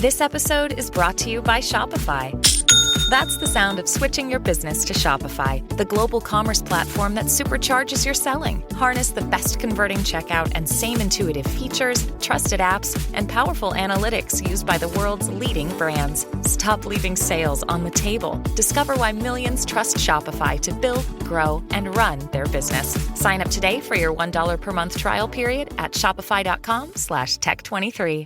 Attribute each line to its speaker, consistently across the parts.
Speaker 1: This episode is brought to you by Shopify. That's the sound of switching your business to Shopify, the global commerce platform that supercharges your selling. Harness the best converting checkout and same intuitive features, trusted apps, and powerful analytics used by the world's leading brands. Stop leaving sales on the table. Discover why millions trust Shopify to build, grow, and run their business. Sign up today for your $1 per month trial period at shopify.com/tech23.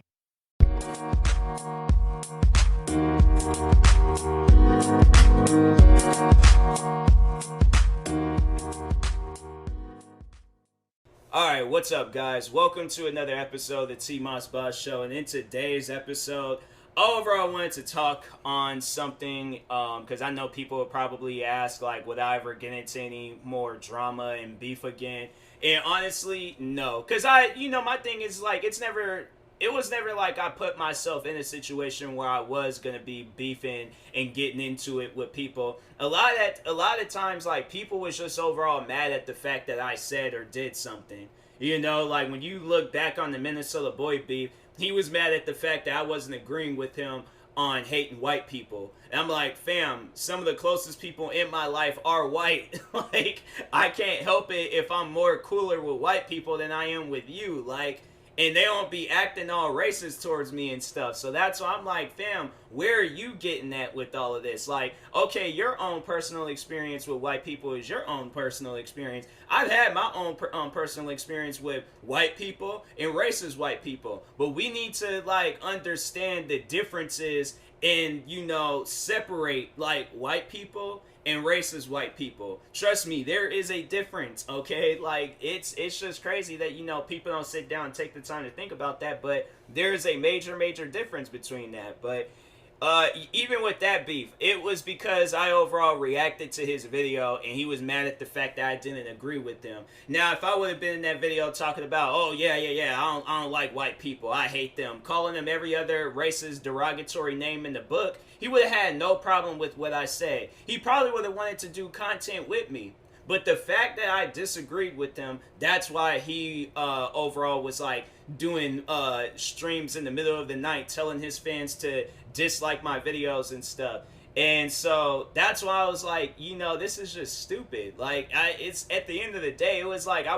Speaker 2: Alright, what's up guys? Welcome to another episode of the TMossBoss Show, and in today's episode, overall I wanted to talk on something, because I know people would probably ask, like, would I ever get into any more drama and beef again? And honestly, no, because my thing is, like, it was never like I put myself in a situation where I was gonna be beefing and getting into it with people. A lot of times, like, people was just overall mad at the fact that I said or did something. You know, like when you look back on the Minnesota boy beef, he was mad at the fact that I wasn't agreeing with him on hating white people. And I'm like, fam, some of the closest people in my life are white. Like, I can't help it if I'm more cooler with white people than I am with you. Like, and they don't be acting all racist towards me and stuff. So that's why I'm like, fam, where are you getting at with all of this? Like, okay, your own personal experience with white people is your own personal experience. I've had my own personal experience with white people and racist white people. But we need to, like, understand the differences and, separate, like, white people and racist white people. Trust me, there is a difference, okay? Like, it's just crazy that, people don't sit down and take the time to think about that, but there is a major difference between that. But even with that beef, it was because I overall reacted to his video and he was mad at the fact that I didn't agree with him. Now, if I would have been in that video talking about, oh yeah, I don't like white people, I hate them, calling them every other racist derogatory name in the book, he would have had no problem with what I said. He probably would have wanted to do content with me. But the fact that I disagreed with him, that's why he overall was like doing streams in the middle of the night telling his fans to dislike my videos and stuff. And so that's why I was like, this is just stupid. Like, it's at the end of the day, it was like I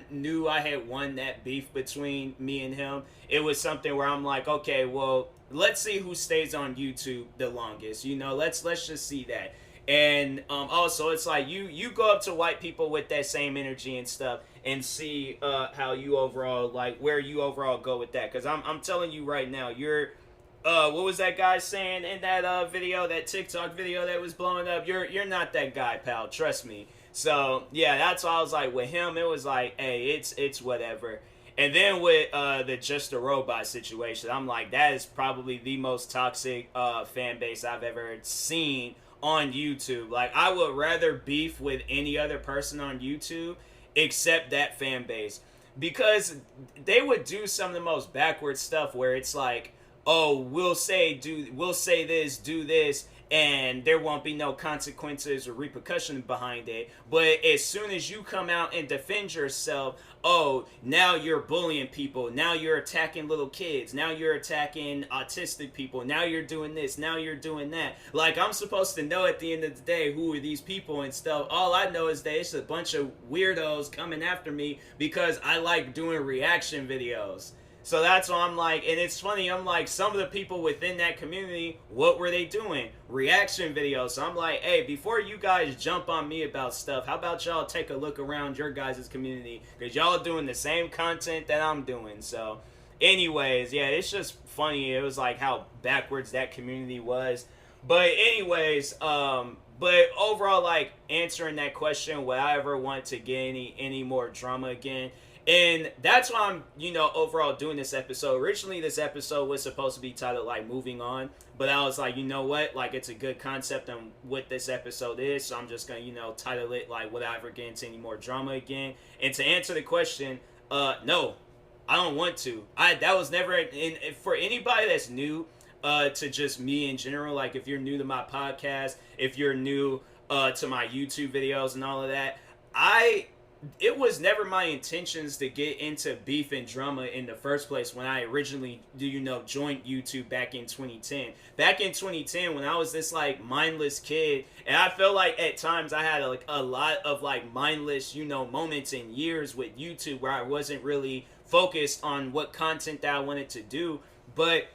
Speaker 2: knew I had won that beef between me and him. It was something where I'm like, okay, well, let's see who stays on YouTube the longest. Let's just see that. And also, it's like you go up to white people with that same energy and stuff and see how you overall, like, where you overall go with that. Because I'm telling you right now, you're what was that guy saying in that video, that TikTok video that was blowing up? You're not that guy, pal. Trust me. So yeah, that's why I was like, with him, it was like, hey, it's whatever. And then with the Just a Robot situation, I'm like, that is probably the most toxic fan base I've ever seen on YouTube. Like, I would rather beef with any other person on YouTube except that fan base, because they would do some of the most backward stuff where it's like, oh, we'll say this, do this, and there won't be no consequences or repercussions behind it. But as soon as you come out and defend yourself, oh, now you're bullying people, now you're attacking little kids, now you're attacking autistic people, now you're doing this, now you're doing that. Like, I'm supposed to know at the end of the day who are these people and stuff. All I know is that it's a bunch of weirdos coming after me because I like doing reaction videos. So that's why I'm like, and it's funny, I'm like, some of the people within that community, what were they doing? Reaction videos. So I'm like, hey, before you guys jump on me about stuff, how about y'all take a look around your guys' community? Because y'all doing the same content that I'm doing. So anyways, yeah, it's just funny. It was like how backwards that community was. But anyways, but overall, like, answering that question, would I ever want to get any more drama again? And that's why I'm, overall doing this episode. Originally, this episode was supposed to be titled, like, Moving On. But I was like, you know what? Like, it's a good concept on what this episode is. So I'm just going to, title it, like, would I ever get into any more drama again? And to answer the question, no. I don't want to. That was never, and for anybody that's new to just me in general, like, if you're new to my podcast, if you're new to my YouTube videos and all of that, I it was never my intentions to get into beef and drama in the first place when I originally, joined YouTube back in 2010. Back in 2010, when I was this like mindless kid, and I felt like at times I had like a lot of like mindless, moments and years with YouTube where I wasn't really focused on what content that I wanted to do. But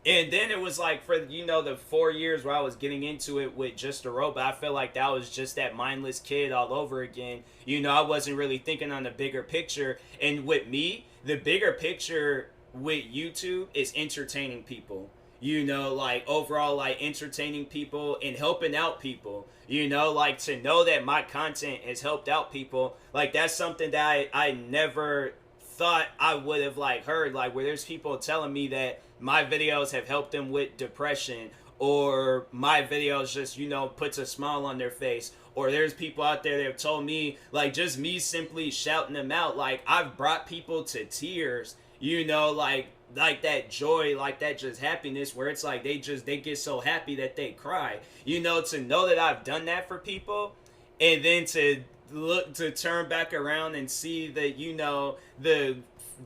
Speaker 2: and then it was like for the 4 years where I was getting into it with just a robot, I felt like that was just that mindless kid all over again. I wasn't really thinking on the bigger picture. And with me, the bigger picture with YouTube is entertaining people. Like overall, like entertaining people and helping out people. Like to know that my content has helped out people. Like that's something that I never thought I would have like heard. Like where there's people telling me that my videos have helped them with depression, or my videos just puts a smile on their face, or there's people out there that have told me like just me simply shouting them out, like I've brought people to tears, like that joy, like that just happiness where it's like they get so happy that they cry, to know that I've done that for people. And then to turn back around and see that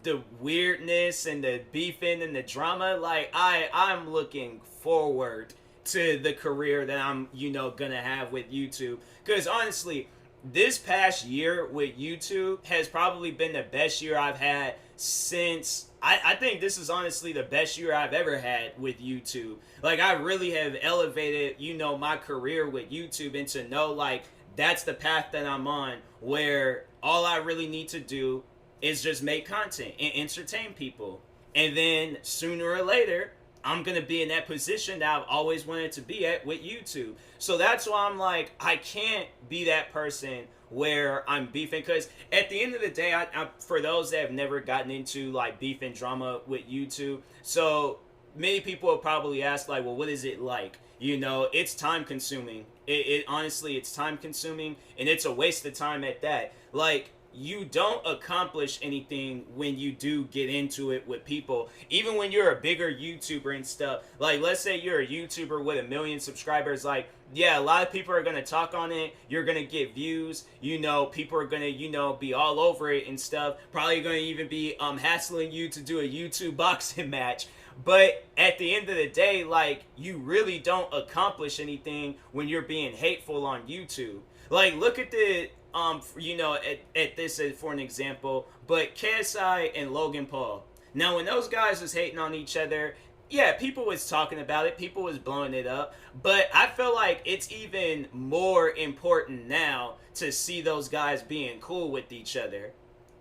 Speaker 2: the weirdness and the beefing and the drama, like I'm looking forward to the career that I'm gonna have with YouTube, because honestly this past year with YouTube has probably been the best year I've had since I think this is honestly the best year I've ever had with YouTube. Like I really have elevated my career with YouTube, and to know like that's the path that I'm on, where all I really need to do is just make content and entertain people. And then sooner or later, I'm going to be in that position that I've always wanted to be at with YouTube. So that's why I'm like, I can't be that person where I'm beefing. Because at the end of the day, I for those that have never gotten into like beef and drama with YouTube, so many people will probably ask like, well, what is it like? It's time consuming. It honestly, it's time consuming, and it's a waste of time at that. Like, you don't accomplish anything when you do get into it with people. Even when you're a bigger YouTuber and stuff, like let's say you're a YouTuber with 1 million subscribers, like yeah, a lot of people are going to talk on it, you're going to get views, people are going to be all over it and stuff, probably going to even be hassling you to do a YouTube boxing match. But at the end of the day, like, you really don't accomplish anything when you're being hateful on YouTube. Like, look at the at this for an example, but KSI and Logan Paul. Now, when those guys was hating on each other, yeah, people was talking about it, people was blowing it up, but I feel like it's even more important now to see those guys being cool with each other.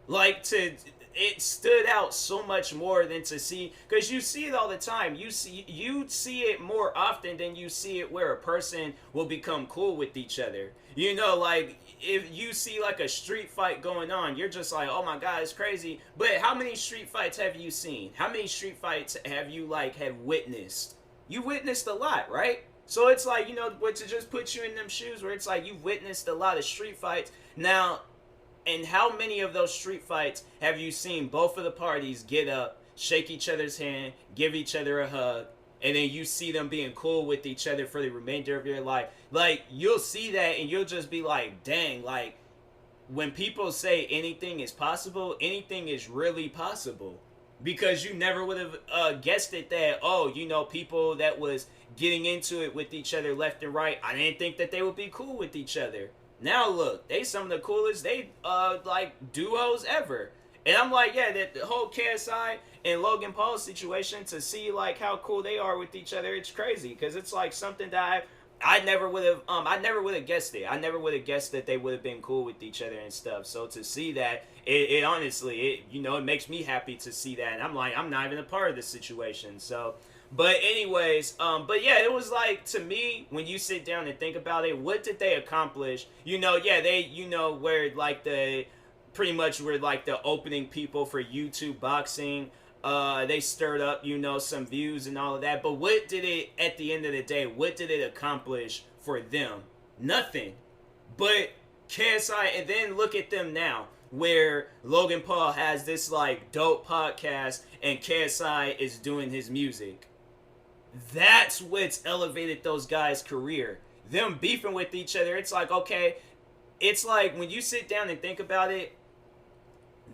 Speaker 2: Like, it stood out so much more than to see, because you see it all the time. You see it more often than you see it where a person will become cool with each other. Like if you see like a street fight going on, you're just like, oh my god, it's crazy. But how many street fights have you seen? How many street fights have you have witnessed? You witnessed a lot, right? So it's like, what, to just put you in them shoes where it's like you've witnessed a lot of street fights. Now, and how many of those street fights have you seen both of the parties get up, shake each other's hand, give each other a hug, and then you see them being cool with each other for the remainder of your life? Like, you'll see that and you'll just be like, dang, like, when people say anything is possible, anything is really possible. Because you never would have guessed it that, people that was getting into it with each other left and right, I didn't think that they would be cool with each other. Now look, they some of the coolest duos ever. And I'm like, yeah, that the whole KSI and Logan Paul situation, to see like how cool they are with each other, it's crazy, because it's like something that I never would have guessed it. I never would have guessed that they would have been cool with each other and stuff. So to see that, it honestly, it makes me happy to see that. And I'm like, I'm not even a part of this situation. So, but anyways, but yeah, it was like, to me, when you sit down and think about it, what did they accomplish? They, where like pretty much were like the opening people for YouTube boxing. They stirred up, some views and all of that. But what did it, at the end of the day, what did it accomplish for them? Nothing. But KSI, and then look at them now, where Logan Paul has this like dope podcast and KSI is doing his music. That's what's elevated those guys' career. Them beefing with each other, it's like, okay, it's like when you sit down and think about it,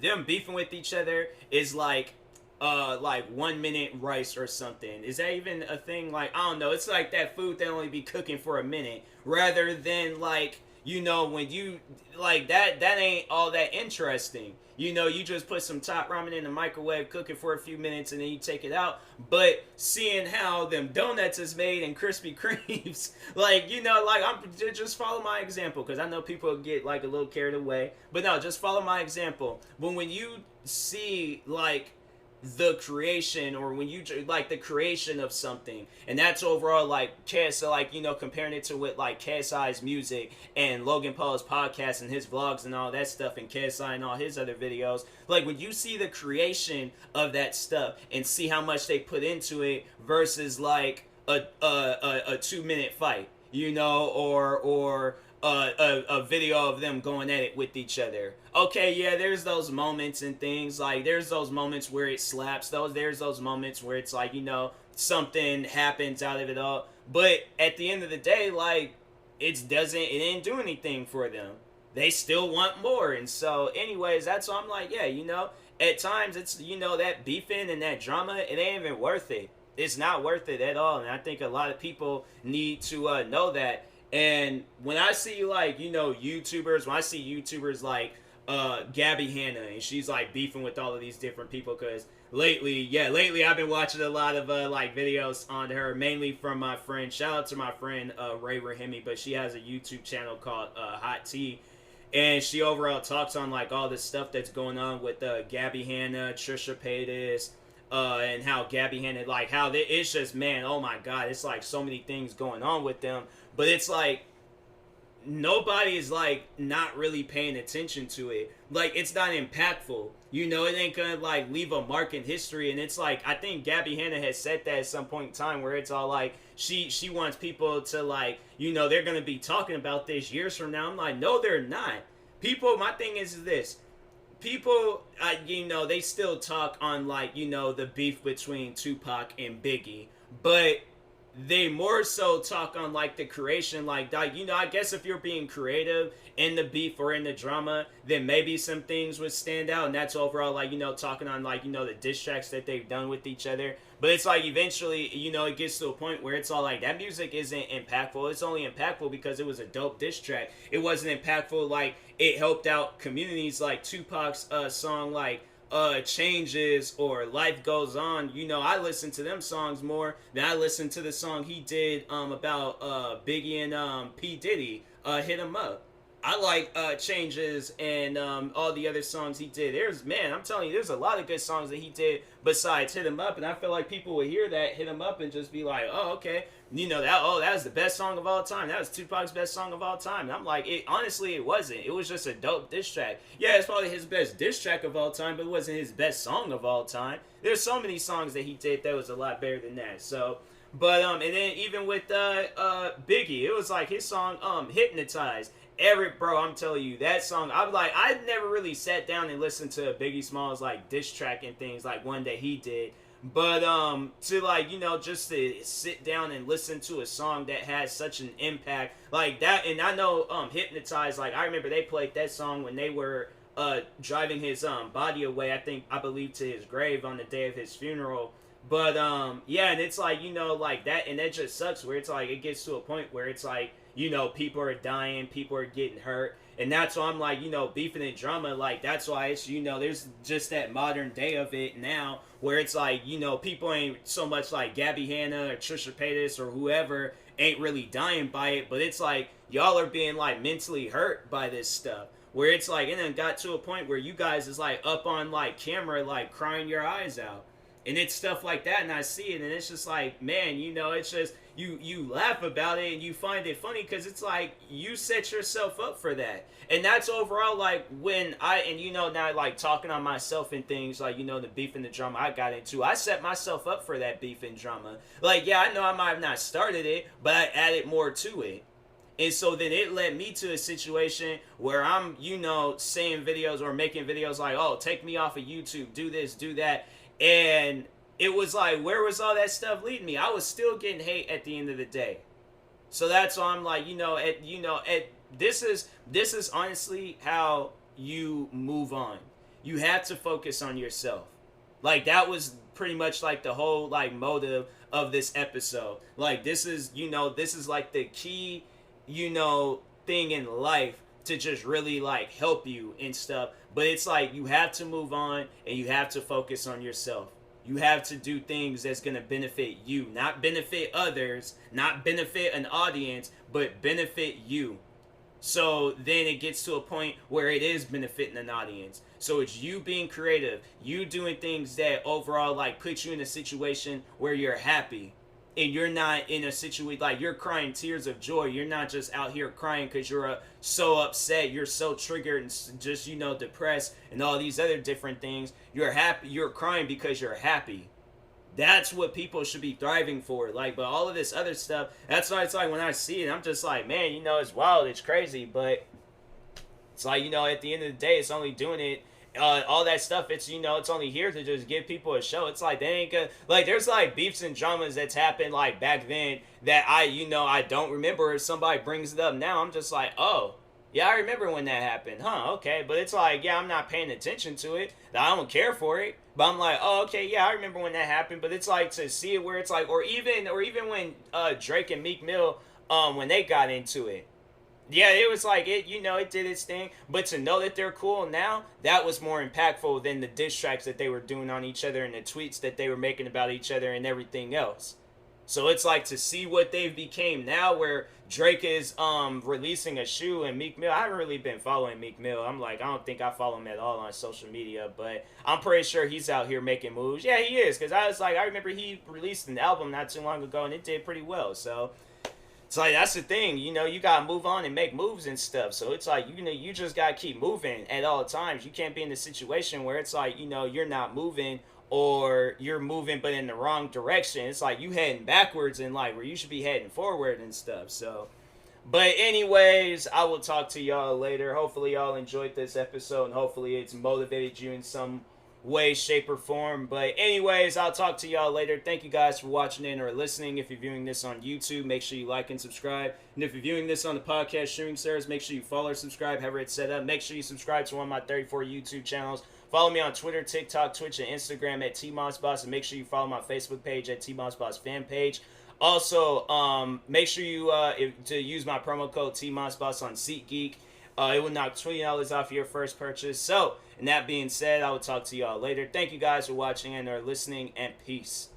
Speaker 2: them beefing with each other is like 1 minute rice or something. Is that even a thing? Like, I don't know, it's like that food that only be cooking for a minute, rather than like, when you like that ain't all that interesting. You just put some top ramen in the microwave, cook it for a few minutes, and then you take it out. But seeing how them donuts is made and Krispy Kremes, I'm just follow my example, because I know people get like a little carried away. But no, just follow my example. But when you see like the creation, or when you like the creation of something, and that's overall like comparing it to with like KSI's music and Logan Paul's podcast and his vlogs and all that stuff, and KSI and all his other videos, like when you see the creation of that stuff and see how much they put into it versus like a 2 minute fight, or a video of them going at it with each other. Okay, yeah, there's those moments and things, like there's those moments where it slaps, there's those moments where it's like, something happens out of it all. But at the end of the day, like, it didn't do anything for them. They still want more. And so anyways, that's why I'm like, yeah, at times it's, that beefing and that drama, it ain't even worth it. It's not worth it at all. And I think a lot of people need to know that. And when I see like, YouTubers, when I see YouTubers like Gabby Hanna, and she's like beefing with all of these different people, because lately I've been watching a lot of like videos on her, mainly from my friend, shout out to my friend Ray Rahimi, but she has a YouTube channel called Hot Tea, and she overall talks on like all this stuff that's going on with Gabby Hanna, Trisha Paytas, and how Gabby Hanna, like how it's just, man, oh my god, it's like so many things going on with them. But it's like nobody is like not really paying attention to it. Like, it's not impactful. It ain't gonna like leave a mark in history. And it's like, I think Gabby Hanna has said that at some point in time, where it's all like she wants people to like, they're gonna be talking about this years from now. I'm like, no, they're not. People, my thing is this. People, they still talk on like, the beef between Tupac and Biggie, but they more so talk on like the creation, like I guess if you're being creative in the beef or in the drama, then maybe some things would stand out, and that's overall like, talking on like, the diss tracks that they've done with each other. But it's like eventually, it gets to a point where it's all like, that music isn't impactful. It's only impactful because it was a dope diss track. It wasn't impactful like it helped out communities, like Tupac's song like Changes or Life Goes On. I listen to them songs more than I listen to the song he did about Biggie and P Diddy, Hit 'Em Up. I like Changes and all the other songs he did. I'm telling you, there's a lot of good songs that he did besides Hit 'Em Up, and I feel like people would hear that Hit 'Em Up and just be like, oh, okay, that was the best song of all time. That was Tupac's best song of all time. And I'm like, honestly, it wasn't. It was just a dope diss track. Yeah, it's probably his best diss track of all time, but it wasn't his best song of all time. There's so many songs that he did that was a lot better than that. So, but and then even with Biggie, it was like his song Hypnotized. I'm telling you, that song, I never really sat down and listened to Biggie Smalls like diss track and things like one that he did. But to like, just to sit down and listen to a song that has such an impact like that. And I know Hypnotized, like I remember they played that song when they were driving his body away, I believe to his grave on the day of his funeral. But yeah, and it's like, like that, and that just sucks, where it's like it gets to a point where it's like, people are dying, people are getting hurt. And that's why I'm like, beefing and drama, like, that's why it's, there's just that modern day of it now, where it's like, people ain't so much like Gabby Hanna or Trisha Paytas or whoever ain't really dying by it, but it's like, y'all are being, like, mentally hurt by this stuff, where it's like, and then got to a point where you guys is, like, up on, like, camera, like, crying your eyes out. And it's stuff like that, and I see it, and it's just like, man, it's just, you laugh about it, and you find it funny, because it's like, you set yourself up for that. And that's overall, like, when now, like, talking on myself and things, like, the beef and the drama I got into, I set myself up for that beef and drama. Like, yeah, I know I might have not started it, but I added more to it. And so then it led me to a situation where I'm, saying videos or making videos like, oh, take me off of YouTube, do this, do that. And it was like, where was all that stuff leading me? I was still getting hate at the end of the day. So that's why I'm like, this is honestly how you move on. You have to focus on yourself. Like, that was pretty much like the whole like motive of this episode. Like, this is, this is like the key, thing in life to just really like help you and stuff. But it's like you have to move on and you have to focus on yourself. You have to do things that's going to benefit you, not benefit others, not benefit an audience, but benefit you. So then it gets to a point where it is benefiting an audience. So it's you being creative, you doing things that overall like put you in a situation where you're happy. And you're not in a situation like you're crying tears of joy. You're not just out here crying because you're so upset. You're so triggered and just, depressed and all these other different things. You're happy. You're crying because you're happy. That's what people should be thriving for. Like, but all of this other stuff, that's why it's like when I see it, I'm just like, man, it's wild. It's crazy. But it's like, at the end of the day, it's only doing it. All that stuff, it's it's only here to just give people a show. It's like they ain't gonna like there's like beefs and dramas that's happened like back then that I don't remember. If somebody brings it up now, I'm just like, oh yeah, I remember when that happened, huh? Okay, but it's like, yeah, I'm not paying attention to it. I don't care for it, but I'm like, oh okay, yeah, I remember when that happened. But it's like to see it where it's like, or even when Drake and Meek Mill when they got into it. Yeah, it was like, it did its thing. But to know that they're cool now, that was more impactful than the diss tracks that they were doing on each other and the tweets that they were making about each other and everything else. So it's like to see what they've became now where Drake is releasing a shoe and Meek Mill. I haven't really been following Meek Mill. I'm like, I don't think I follow him at all on social media. But I'm pretty sure he's out here making moves. Yeah, he is. Because I remember he released an album not too long ago and it did pretty well. So it's like, that's the thing, you got to move on and make moves and stuff. So it's like, you just got to keep moving at all times. You can't be in a situation where it's like, you're not moving or you're moving but in the wrong direction. It's like you heading backwards in life where you should be heading forward and stuff. So, but anyways, I will talk to y'all later. Hopefully y'all enjoyed this episode and hopefully it's motivated you in some way, shape, or form. But anyways, I'll talk to y'all later. Thank you guys for watching in or listening. If you're viewing this on YouTube, make sure you like and subscribe. And if you're viewing this on the podcast streaming service, make sure you follow or subscribe, however it's set up. Make sure you subscribe to one of my 34 YouTube channels. Follow me on Twitter, TikTok, Twitch, and Instagram at TMossBoss. And make sure you follow my Facebook page at TMossBoss fan page. Also, make sure you to use my promo code TMossBoss on SeatGeek. It will knock $20 off your first purchase. So, and that being said, I will talk to y'all later. Thank you guys for watching and or listening, and peace.